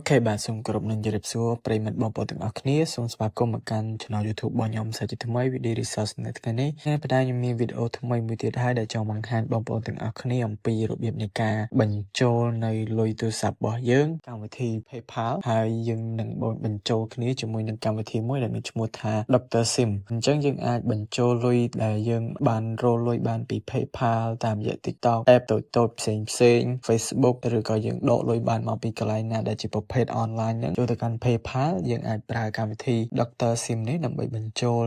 OK បាទសូមគោរពនឹងជម្រាបសួរប្រិយមិត្តបងប្អូនទាំងអស់គ្នាសូមស្វាគមន៍មកកាន់ Channel YouTube របស់ខ្ញុំសាជាថ្មីវីដេអូ Resource នៅថ្ងៃនេះខ្ញុំបដែរខ្ញុំមានវីដេអូថ្មីមួយទៀតហើយដែលចង់បង្ហាញបងប្អូនទាំងអស់គ្នាអំពីរបៀបនៃការបញ្ចូលនៅលុយទូរស័ព្ទរបស់យើងកម្មវិធី PayPal ហើយយើងនឹងបញ្ចូលគ្នាជាមួយនឹងកម្មវិធីមួយដែលមានឈ្មោះថា Dr. Sim អញ្ចឹងយើងអាចបញ្ចូលលុយដែលយើងបានរកលុយបានពី PayPal តាមរយៈ TikTok app តូចៗផ្សេងៗ Facebook ឬក៏យើងដកលុយបានមកពីកន្លែងណាដែលជាប្រភេទ online ហ្នឹងចូលទៅកាន់ PayPal យើងអាចប្រើកម្មវិធី Dr. Sim នេះដើម្បីបញ្ចូល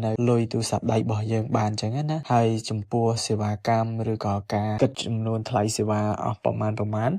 នៅលុយទូរស័ព្ទដៃរបស់យើងបានអញ្ចឹងណាហើយចំពោះសេវាកម្មឬក៏ការគិតចំនួនថ្លៃសេវាអស់ប្រមាណ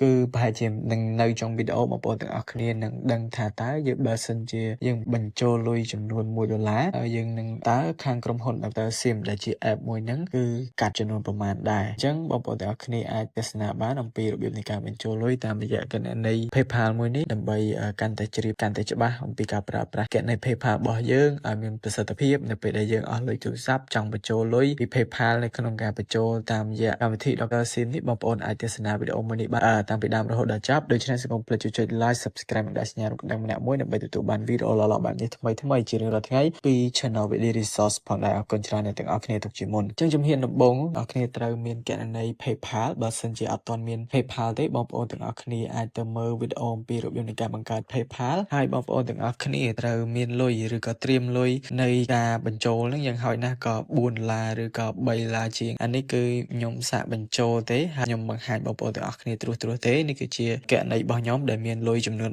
គឺប្រហែលជានឹងនៅtrongវីដេអូបងប្អូនទាំងអស់គ្នានឹងដឹងថាតើយើងបើសិនជាយើងបញ្ចូលលុយចំនួន$1ហើយយើងនឹងតើខាងក្រុមហ៊ុន Dr. Sim ដែលជា app មួយហ្នឹងគឺកាត់ចំនួនប្រមាណដែរអញ្ចឹងបងប្អូនទាំងអស់គ្នាអាចទស្សនាបានអំពីរបៀបនៃការបញ្ចូលលុយតាមរយៈគណនី PayPal មួយនេះដើម្បីកាន់តែជ្រាបកាន់តែច្បាស់អំពីការប្រើប្រាស់គណនី PayPal របស់យើងឲ្យមានប្រសិទ្ធភាពនៅពេលដែលយើងអស់លុយទូរស័ព្ទចង់បញ្ចូលលុយពី PayPal នៅក្នុងការបញ្ចូលតាមរយៈកម្មវិធី Dr. Sim នេះបងប្អូនអាចទស្សនាវីដេអូមួយនេះបានតាំងពីដើមរហូតដល់ចប់ដូច្នេះសូមភ្លេចចុច Like Subscribe និងដាក់សញ្ញារូបកណ្ដឹងម្នាក់មួយដើម្បីទទួលបានវីដេអូល្អៗបែបនេះថ្មីជារៀងរាល់ថ្ងៃពី Channel Video Resource ផងដែរអរគុណច្រើនអ្នកទាំងអស់គ្នាទុកជាមុនអញ្ចឹងជំហានដំបូងអ្នកគ្នាត្រូវមានគណនី PayPal បើសិនជាអត់ទាន់មាន PayPal ទេបងប្អូនទាំងអស់គ្នាអាចទៅមើលវីដេអូអំពីរបៀបនៃការបង្កើត PayPal ហើយបងប្អូនទាំងអស់គ្នាត្រូវមានលុយឬក៏ត្រៀមលុយនៃការបញ្ចូលហ្នឹងយ៉ាងហោចណាស់ក៏$4ឬក៏$3ជាងអានេះគឺខ្ញុំសាកបញ្ចូលទេហើយខ្ញុំបង្ហាញបងប្អូនទាំងអស់គ្នាត្រួសទេនេះគឺជាគណនីរបស់ខ្ញុំដែលមានលុយចំនួន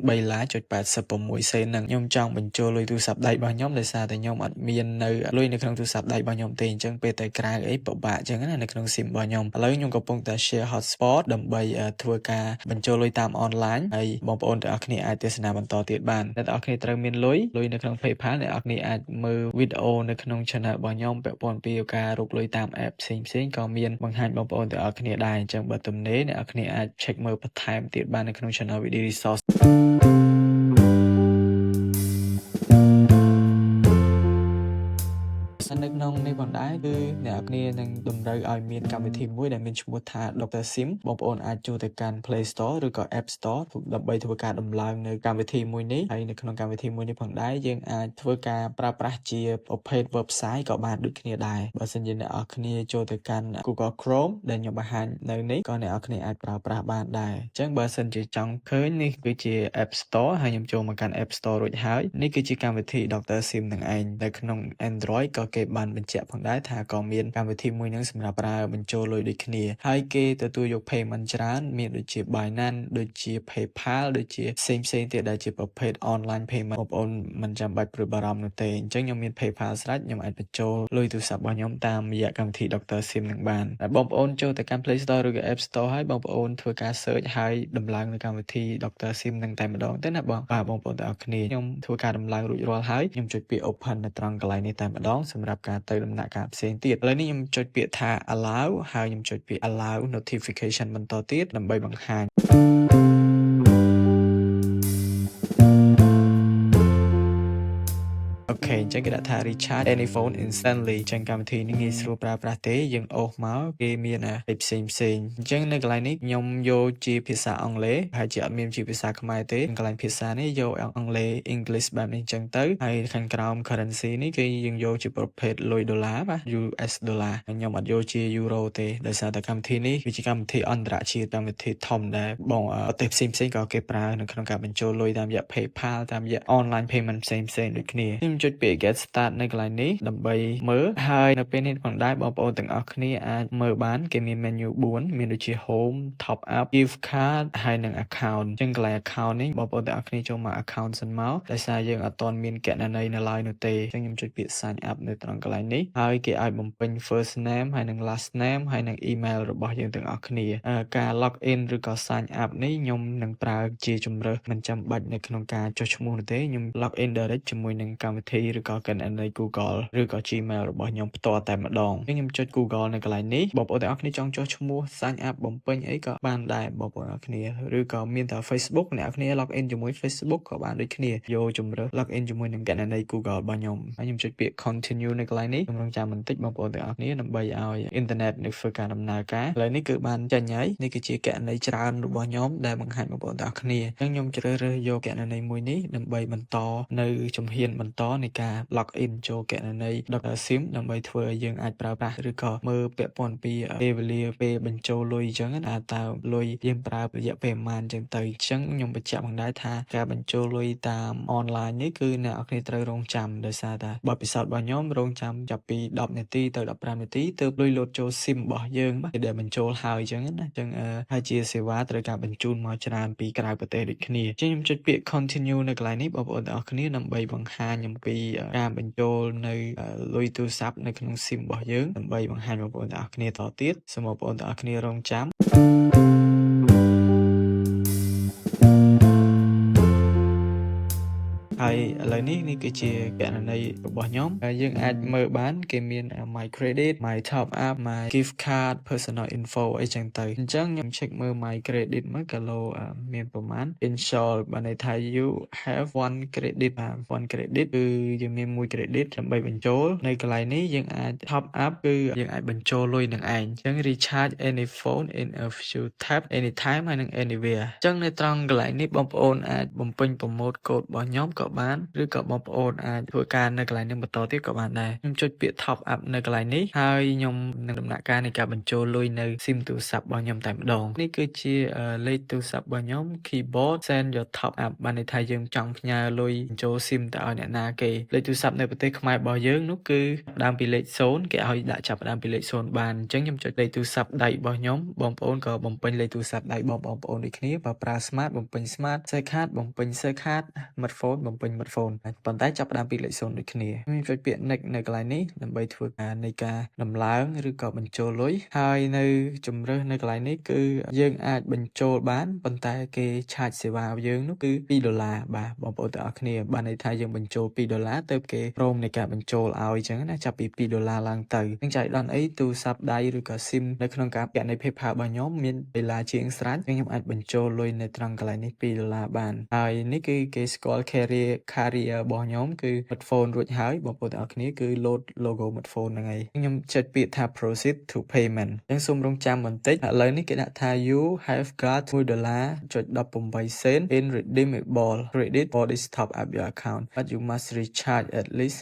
$3.86សេនហ្នឹងខ្ញុំចង់បញ្ចូលលុយទូរស័ព្ទដៃរបស់ខ្ញុំដោយសារតែខ្ញុំអត់មាននៅលុយនៅក្នុងទូរស័ព្ទដៃរបស់ខ្ញុំទេអញ្ចឹងពេលទៅក្រៅអីពិបាកអញ្ចឹងណានៅក្នុង SIM របស់ខ្ញុំឥឡូវខ្ញុំកំពុងតែ share hotspot ដើម្បីធ្វើការបញ្ចូលលុយតាម online ហើយបងប្អូនទាំងអស់គ្នាអាចទស្សនាបន្តទៀតបានអ្នកទាំងអស់គ្នាត្រូវមានលុយនៅក្នុង PayPal អ្នកទាំងអស់គ្នាអាចមើលវីដេអូនៅក្នុង channel របស់ខ្ញុំពាក់ព័ន្ធពីការរកលុយតាម app ផ្សេងក៏មានបង្ហាញបងប្អូនទាំងអស់គ្នាដែរអញ្ចឹងបើទំនេរអ្នកទាំងអស់គ្នាអាច check មើលបន្ថែមទៀតបាននៅក្នុង channel Video Resourceនៅក្នុងនេះផងដែរគឺអ្នកគ្នានឹងតម្រូវឲ្យមានកម្មវិធីមួយដែលមានឈ្មោះថា Dr. Sim បងប្អូនអាចចូលទៅកាន់ Play Store ឬក៏ App Store ដើម្បីធ្វើការដំឡើងនៅកម្មវិធីមួយនេះហើយនៅក្នុងកម្មវិធីមួយនេះផងដែរយើងអាចធ្វើការប្រើប្រាស់ជាប្រភេទ website ក៏បានដូចគ្នាដែរបើសិនជាអ្នកនរគ្នាចូលទៅកាន់ Google Chrome ដែលខ្ញុំបង្ហាញនៅនេះក៏អ្នកនរគ្នាអាចប្រើប្រាស់បានដែរអញ្ចឹងបើសិនជាចង់ឃើញនេះគឺជា App Store ហើយខ្ញុំចូលមកកាន់ App Store រួចហើយនេះគឺជាកម្មវិធី Dr. Sim នឹងឯងនៅក្នុង Android ក៏គេបានបញ្ជាក់ផងដែរថាក៏មានកម្មវិធីមួយហ្នឹងសម្រាប់ប្រើបញ្ចូលលុយដូចគ្នាហើយគេទទួលយក payment ច្រើនមានដូចជា Binance ដូចជា PayPal ដូចជាផ្សេងទៀតដែលជាប្រភេទ online payment បងប្អូនមិនចាំបាច់ព្រួយបារម្ភនោះទេអញ្ចឹងខ្ញុំមាន PayPal ស្រេចខ្ញុំអាចបញ្ចូលលុយទូរស័ព្ទរបស់ខ្ញុំតាមរយៈកម្មវិធី Dr. Sim នឹងបានតែបងប្អូនចូលទៅកាន់ Play Store ឬក៏ App Store ហើយបងប្អូនធ្វើការ search ហើយដំឡើងនៅកម្មវិធី Dr. Sim នឹងតែម្ដងទេណាបងប្អូនទាំងអស់គ្នាខ្ញុំធ្វើការដំឡើងរួចរាល់ហើយខ្ញុំចុចពាក្យ open នៅត្រង់កន្លែងនេះតែម្ដងសម្រាប់ការទៅដំណាក់កាលផ្សេងទៀតឥឡូវនេះខ្ញុំចុចពាក្យថា allow ហើយខ្ញុំចុចពាក្យ allow notification បន្តទៀតដើម្បីបង្ហាញអូខេអញ្ចឹងគេដាក់ថា recharge any phone instantly អញ្ចឹងកម្មវិធីនេះងាយស្រួលប្រើប្រាស់ទេយើងអូសមកគេមានផ្សេងអញ្ចឹងនៅកន្លែងនេះខ្ញុំយកជាភាសាអង់គ្លេសហើយជាអត់មានជាភាសាខ្មែរទេកន្លែងភាសានេះយកអង់គ្លេស English បែបនេះអញ្ចឹងទៅហើយខាងក្រោម currency នេះគេយើងយកជាប្រភេទលុយដុល្លារបាទ US ដុល្លារខ្ញុំអត់យកជា euro ទេដោយសារតែកម្មវិធីនេះវាជាកម្មវិធីអន្តរជាតិកម្មវិធីធំដែលបងប្រទេសផ្សេងក៏គេប្រើនៅក្នុងការបញ្ចូលលុយតាមរយៈ PayPal តាមរយៈ online payment ផ្សេងដូចគ្នាខ្ញុំចុចពាក្យ get start នៅកន្លែងនេះដើម្បីមើលហើយនៅពេលនេះផងដែរបងប្អូនទាំងអស់គ្នាអាចមើលបានគេមាន menu 4មានដូចជា home top up gift card ហើយនិង account អញ្ចឹងកន្លែង account នេះបងប្អូនទាំងអស់គ្នាចូលមក account សិនមកដោយសារយើងអត់ទាន់មានគណនីនៅឡើយនោះទេអញ្ចឹងខ្ញុំចុចពាក្យ sign up នៅត្រង់កន្លែងនេះហើយគេឲ្យបំពេញ first name ហើយនិង last name ហើយនិង email របស់យើងទាំងអស់គ្នាការ log in ឬក៏ sign up នេះខ្ញុំនឹងប្រើជាជំរើសមិនចាំបាច់នៅក្នុងការចុះឈ្មោះនោះទេខ្ញុំ log in direct ជាមួយនឹងកម្មវិធី ឬក៏កណនី Google ឬក៏ Gmail របស់ខ្ញុំផ្ទាល់តែម្ដងខ្ញុំចុច Google នៅកន្លែងនេះបងប្អូនទាំងអស់គ្នាចង់ចុះឈ្មោះ sign up បំពេញអីក៏បានដែរបងប្អូនទាំងអស់គ្នាឬក៏មានតែ Facebook អ្នកនរគ្នា log in ជាមួយ Facebook ក៏បានដូចគ្នាយកជំរើស log in ជាមួយនឹងកណនី Google របស់ខ្ញុំហើយខ្ញុំចុចពាក្យ continue នៅកន្លែងនេះខ្ញុំរងចាំបន្តិចបងប្អូនទាំងអស់គ្នាដើម្បីឲ្យអ៊ីនធឺណិតនៅធ្វើការដំណើរការឥឡូវនេះគឺបានចេញហើយនេះគឺជាកណនីច្រើនរបស់ខ្ញុំដែលបង្ហាញបងប្អូនទាំងអស់គ្នាអញ្ចឹងខ្ញុំជ្រើសរើសយកកណនីមួយនេះដើម្បីបន្តនៅជំហានបន្តនៃការ log in ចូលកណនី Dr. Sim ដើម្បីធ្វើឲ្យយើងអាចប្រើប្រាស់ឬក៏មើលពាក់ព័ន្ធពីពេលវេលាពេលបញ្ចូលលុយអញ្ចឹងណាតើលុយយើងប្រើរយៈពេលប្រហែលអញ្ចឹងទៅអញ្ចឹងខ្ញុំបញ្ជាក់ផងដែរថាការបញ្ចូលលុយតាមអនឡាញនេះគឺអ្នកនរគ្នាត្រូវរងចាំដោយសារតែបទពិសោធន៍របស់ខ្ញុំរងចាំចាប់ពី10នាទីទៅ15នាទីទើបលុយលោតចូល SIM របស់យើងបាទដែលបញ្ចូលហើយអញ្ចឹងណាអញ្ចឹងហើយជាសេវាត្រូវការបញ្ជូនមកច្រើនពីក្រៅប្រទេសដូចគ្នាអញ្ចឹងខ្ញុំចុចពាក្យ continue នៅកន្លែងនេះបងប្អូនទាំងអស់គ្នាដើម្បីបង្ហាញអំពីការបញ្ចូលនៅលុយទូរស័ព្ទនៅក្នុង SIM របស់យើងដើម្បីបង្ហាញបងប្អូនទាំងអស់គ្នាតទៀតសូមបងប្អូនទាំងអស់គ្នារងចាំហើយឥឡូវនេះគឺជាកណនីរបស់ខ្ញុំហើយយើងអាចមើលបានគេមាន my credit my top up my gift card personal info អីចឹងទៅអញ្ចឹងខ្ញុំ check មើល my credit មកកាឡូមានប្រមាណ install បានន័យថា you have one credit one credit គឺយើងមានមួយ credit ដើម្បីបញ្ចូលនៅកន្លែងនេះយើងអាច top up គឺយើងអាចបញ្ចូលលុយនឹងឯងអញ្ចឹង recharge any phone in a few tap anytime ហើយនិង anywhere អញ្ចឹងនៅត្រង់កន្លែងនេះបងប្អូនអាចបំពេញ promote code របស់ខ្ញុំក៏បានឬក៏បងប្អូនអាចធ្វើការនៅកន្លែងនេះបន្តទៀតក៏បានដែរខ្ញុំចុចពាក្យ top up នៅកន្លែងនេះហើយខ្ញុំនឹងដំណាក់កាលនៃការបញ្ចូលលុយនៅ SIM ទូរស័ព្ទរបស់ខ្ញុំតែម្ដងនេះគឺជាលេខទូរស័ព្ទរបស់ខ្ញុំ keyboard send your top up បានន័យថាយើងចង់ផ្ញើលុយបញ្ចូល SIM ទៅឲ្យអ្នកណាគេលេខទូរស័ព្ទនៅប្រទេសខ្មែររបស់យើងនោះគឺផ្ដើមពីលេខ0គេឲ្យដាក់ចាប់ផ្ដើមពីលេខ0បានអញ្ចឹងខ្ញុំចុចលេខទូរស័ព្ទដៃរបស់ខ្ញុំបងប្អូនក៏បំពេញលេខទូរស័ព្ទដៃបងប្អូនដូចគ្នាបើប្រើ smart បំពេញ smart Sim card បំពេញ Sim card mid phone បំពេញ mid phone ប៉ុន្តែចាប់ផ្ដើមពីលេខ0ដូចគ្នាខ្ញុំចុចពាក្យ next នៅកន្លែងនេះដើម្បីធ្វើការនៃការដំឡើងឬក៏បញ្ចូលលុយហើយនៅជំរើសនៅកន្លែងនេះគឺយើងអាចបញ្ចូលបានប៉ុន្តែគេឆាចសេវាយើងនោះគឺ$2បាទបងប្អូនទាំងអស់គ្នាបានន័យថាយើងបញ្ចូល$2ទៅគេព្រមនៃការបញ្ចូលឲ្យអញ្ចឹងណាចាប់ពី$2ឡើងទៅនឹងចៃដន្យអីទូរស័ព្ទដៃឬក៏ SIM នៅក្នុងការពាក់នៃ PayPal របស់ខ្ញុំមាន$ជាងស្រេចខ្ញុំអាចបញ្ចូលលុយនៅត្រង់កន្លែងនេះ$2បានហើយនេះគឺគេស្គាល់ carrier របស់ខ្ញុំគឺ Smartphone រួចហើយបងប្អូនទាំងអស់គ្នាគឺ load logo Smartphone ហ្នឹងហើយខ្ញុំចុចពាក្យថា proceed to payment អញ្ចឹងសូមរងចាំបន្តិចឥឡូវនេះគេដាក់ថា you have got $1.18 in redeemable credit for this top up your account but you must recharge at least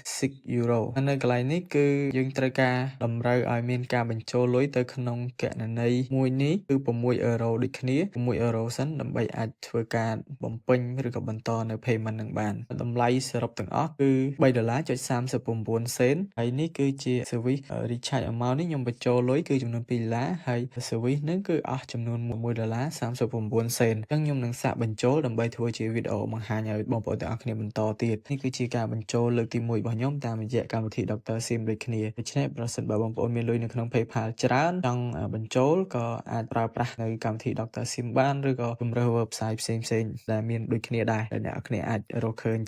€6នៅកន្លែងនេះគឺយើងត្រូវការតម្រូវឲ្យមានការបញ្ចូលលុយទៅក្នុងគណនីមួយនេះគឺ€6ដូចគ្នា€6សិនដើម្បីអាចធ្វើការបំពេញឬក៏បន្តនៅ payment នឹងបានតម្លៃសរុបទាំងអស់គឺ$3.39ហើយនេះគឺជា service recharge amount នេះខ្ញុំបញ្ចូលលុយគឺចំនួន$2ហើយ service នឹងគឺអស់ចំនួន$1.39អញ្ចឹងខ្ញុំនឹងសាកបញ្ចូលដើម្បីធ្វើជាវីដេអូបង្ហាញឲ្យបងប្អូនទាំងអស់គ្នាបន្តទៀតនេះគឺជាការបញ្ចូលលើកទី1របស់ខ្ញុំតាមរយៈកម្មវិធី Dr. Sim ដូចគ្នាដូច្នេះប្រសិនបើបងប្អូនមានលុយនៅក្នុង PayPal ច្រើនចង់បញ្ចូលក៏អាចប្រើប្រាស់នៅកម្មវិធី Dr. Sim បានឬក៏ជំរើស website ផ្សេងៗដែលមានដូចគ្នាដែរដែលអ្នកនរគ្នាអាចរកឃើញ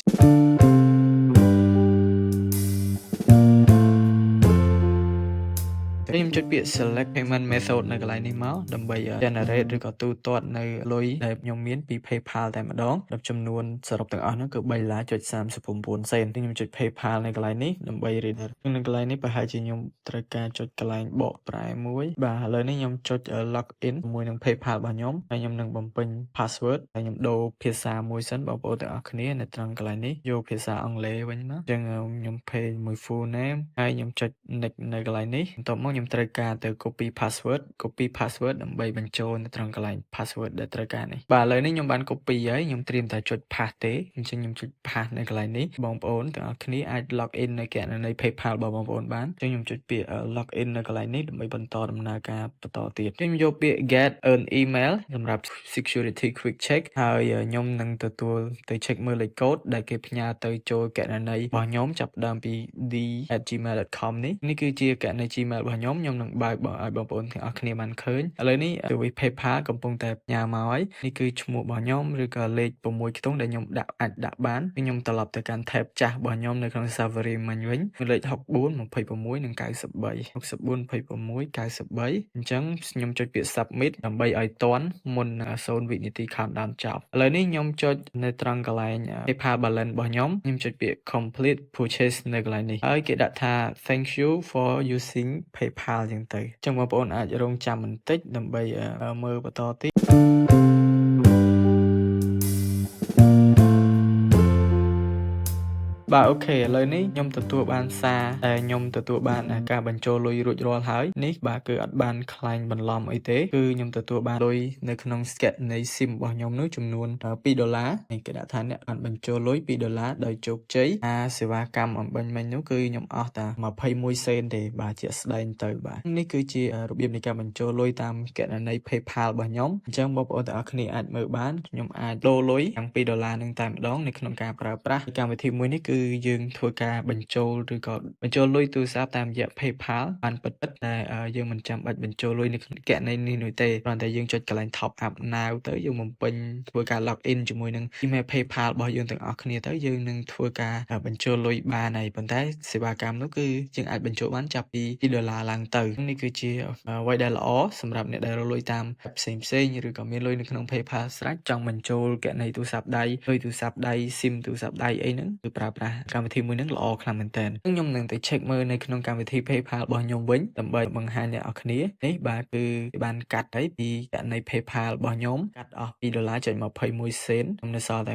ខ្ញុំចុចពាក្យ select payment method នៅកន្លែងនេះមកដើម្បី generate ឬក៏ទូទាត់នៅលុយដែលខ្ញុំមានពី PayPal តែម្ដងដល់ចំនួនសរុបទាំងអស់នោះគឺ$3.39ខ្ញុំចុច PayPal នៅកន្លែងនេះដើម្បី reader នៅកន្លែងនេះប្រហែលជាខ្ញុំត្រូវការចុចកន្លែងបកប្រែមួយបាទឥឡូវនេះខ្ញុំចុច log in ជាមួយនឹង PayPal របស់ខ្ញុំហើយខ្ញុំនឹងបំពេញ password ហើយខ្ញុំដូរភាសាមួយសិនបងប្អូនទាំងអស់គ្នានៅត្រង់កន្លែងនេះយកភាសាអង់គ្លេសវិញមកអញ្ចឹងខ្ញុំ page មួយ full name ហើយខ្ញុំចុច next នៅកន្លែងនេះបន្ទាប់មកខ្ញុំត្រូវការទៅ copy password ដើម្បីបញ្ចូលនៅត្រង់កន្លែង password ដែលត្រូវការនេះបាទឥឡូវនេះខ្ញុំបាន copy ហើយខ្ញុំត្រៀមតែចុច paste ទេអញ្ចឹងខ្ញុំចុច paste នៅកន្លែងនេះបងប្អូនទាំងអស់គ្នាអាច log in នៅគណនី PayPal របស់បងប្អូនបានអញ្ចឹងខ្ញុំចុចពាក្យ log in នៅកន្លែងនេះដើម្បីបន្តដំណើរការបន្តទៀតខ្ញុំយកពាក្យ get an email សម្រាប់ security quick check ហើយខ្ញុំនឹងទទួលទៅ check មើលលេខកូដដែលគេផ្ញើទៅចូលគណនីរបស់ខ្ញុំចាប់ផ្ដើមពីd@gmail.com នេះគឺជាគណនី Gmail របស់ខ្ញុំ ខ្ញុំនឹងបើកឲ្យបងប្អូនទាំងអស់គ្នាបានឃើញឥឡូវនេះពី PayPal កំពុងតែផ្ញើមកហើយនេះគឺឈ្មោះរបស់ខ្ញុំឬក៏លេខ6ខ្ទង់ដែលខ្ញុំអាចដាក់បានខ្ញុំត្រឡប់ទៅកាន់ tab ចាស់របស់ខ្ញុំនៅក្នុង Safari មិញវិញលេខ64 26និង93 64 26 93អញ្ចឹងខ្ញុំចុចពាក្យ submit ដើម្បីឲ្យទាន់មុន0វិនាទី countdown ចប់ឥឡូវនេះខ្ញុំចុចនៅត្រង់កន្លែង PayPal balance របស់ខ្ញុំចុចពាក្យ complete purchase នៅកន្លែងនេះហើយគេដាក់ថា thank you for using PayPal អញ្ចឹងទៅអញ្ចឹងបងប្អូនអាចរងចាំបន្តិចដើម្បីមើលបន្តទៀតបាទអូខេឥឡូវនេះខ្ញុំទទួលបានសារដែលខ្ញុំទទួលបានការបញ្ចូលលុយរួចរាល់ហើយនេះបាទគឺអត់បានខ្លាញ់បន្លំអីទេគឺខ្ញុំទទួលបានលុយនៅក្នុង scan នៃ SIM របស់ខ្ញុំនោះចំនួន$2នេះគេដាក់ថាអ្នកបានបញ្ចូលលុយ$2ដោយជោគជ័យសេវាកម្មអំបញ្ញមិញនោះគឺខ្ញុំអស់តែ21សេនទេបាទជាក់ស្ដែងទៅបាទនេះគឺជារបៀបនៃការបញ្ចូលលុយតាមគណនី PayPal របស់ខ្ញុំអញ្ចឹងបងប្អូនទាំងអស់គ្នាអាចមើលបានខ្ញុំអាចដូរលុយទាំង$2នឹងតែម្ដងនៅក្នុងការប្រើប្រាស់កម្មវិធីមួយនេះគឺយើងធ្វើការបញ្ចូលឬក៏បញ្ចូលលុយទូរស័ព្ទតាមរយៈ PayPal បានពិតៗតែយើងមិនចាំបាច់បញ្ចូលលុយនៅក្នុងគណនីនេះនោះទេគ្រាន់តែយើងចុចកន្លែង Top Up Now ទៅយើងបំពេញធ្វើការ log in ជាមួយនឹង email PayPal របស់យើងទាំងអស់គ្នាទៅយើងនឹងធ្វើការបញ្ចូលលុយបានហើយប៉ុន្តែសេវាកម្មនោះគឺយើងអាចបញ្ចូលបានចាប់ពី$2ឡើងទៅនេះគឺជាអ្វីដែលល្អសម្រាប់អ្នកដែលរកលុយតាមផ្សេងឬក៏មានលុយនៅក្នុង PayPal ស្រេចចង់បញ្ចូលគណនីទូរស័ព្ទដៃលុយទូរស័ព្ទដៃ SIM ទូរស័ព្ទដៃអីហ្នឹងគឺប្រើប្រាស់កម្មវិធីមួយហ្នឹងល្អខ្លាំងមែនតើខ្ញុំនឹងទៅ check មើលនៅក្នុងកម្មវិធី PayPal របស់ខ្ញុំវិញដើម្បីបង្ហាញអ្នកនរគ្នានេះបាទគឺបានកាត់ហើយពីគណនី PayPal របស់ខ្ញុំកាត់អស់$2.21សេនខ្ញុំនៅសល់តែ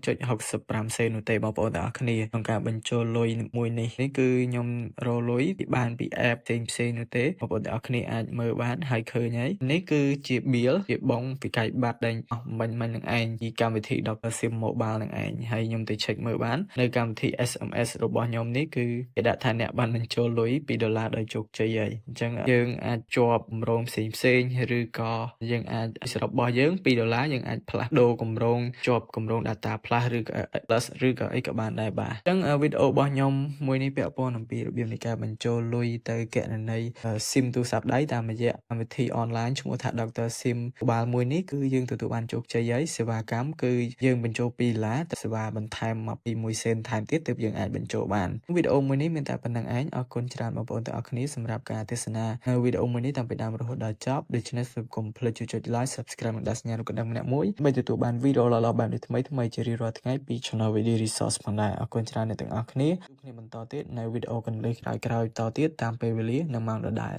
$1.65សេននោះទេបងប្អូនទាំងអស់គ្នាក្នុងការបញ្ចូលលុយមួយនេះគឺខ្ញុំរកលុយបានពី app ផ្សេងនោះទេបងប្អូនទាំងអស់គ្នាអាចមើលបានហើយឃើញហើយនេះគឺជា bill ជាបងពីកាយប័ត្រដែលអស់មិញនឹងឯងពីកម្មវិធី Dr. Sim Mobile នឹងឯងហើយខ្ញុំទៅ check មើលបាននៅកម្មវិធី SMS របស់ខ្ញុំនេះគឺគេដាក់ថាអ្នកបានបញ្ចូលលុយ$2ដោយជោគជ័យហើយអញ្ចឹងយើងអាចជាប់គម្រោងផ្សេងឬក៏យើងអាចសរុបរបស់យើង$2យើងអាចផ្លាស់ដូរគម្រោងជាប់គម្រោង data plus ឬក៏ plus ឬក៏អីក៏បានដែរបាទអញ្ចឹងវីដេអូរបស់ខ្ញុំមួយនេះពាក់ព័ន្ធអំពីរបៀបនៃការបញ្ចូលលុយទៅគណនី SIM ទូរស័ព្ទដៃតាមរយៈកម្មវិធី online ឈ្មោះថា Dr. Sim Mobile មួយនេះគឺយើងទទួលបានជោគជ័យហើយសេវាកម្មគឺយើងបញ្ចូល$2តែសេវាបន្ថែមមកពី1សេនថែមទៀតទើបយើងអាចបញ្ចូលបានវីដេអូមួយនេះមានតែប៉ុណ្្នឹងឯងអរគុណច្រើនបងប្អូនទាំងអស់គ្នាសម្រាប់ការទស្សនាវីដេអូមួយនេះតាំងពីដើមរហូតដល់ចប់ដូច្នេះសូមកុំភ្លេចជួយចុច like subscribe និងដាក់សញ្ញារូបកណ្ដឹងម្នាក់មួយដើម្បីទទួលបានវីដេអូល្អៗបែបនេះថ្មីជារៀងរាល់ថ្ងៃពី Channel Video Resource ផងដែរអរគុណច្រើនអ្នកទាំងអស់គ្នាជួបគ្នាបន្តទៀតនៅវីដេអូកន្លឹះក្រោយៗតទៀតតាមពេលវេលានិងម៉ោងដដែល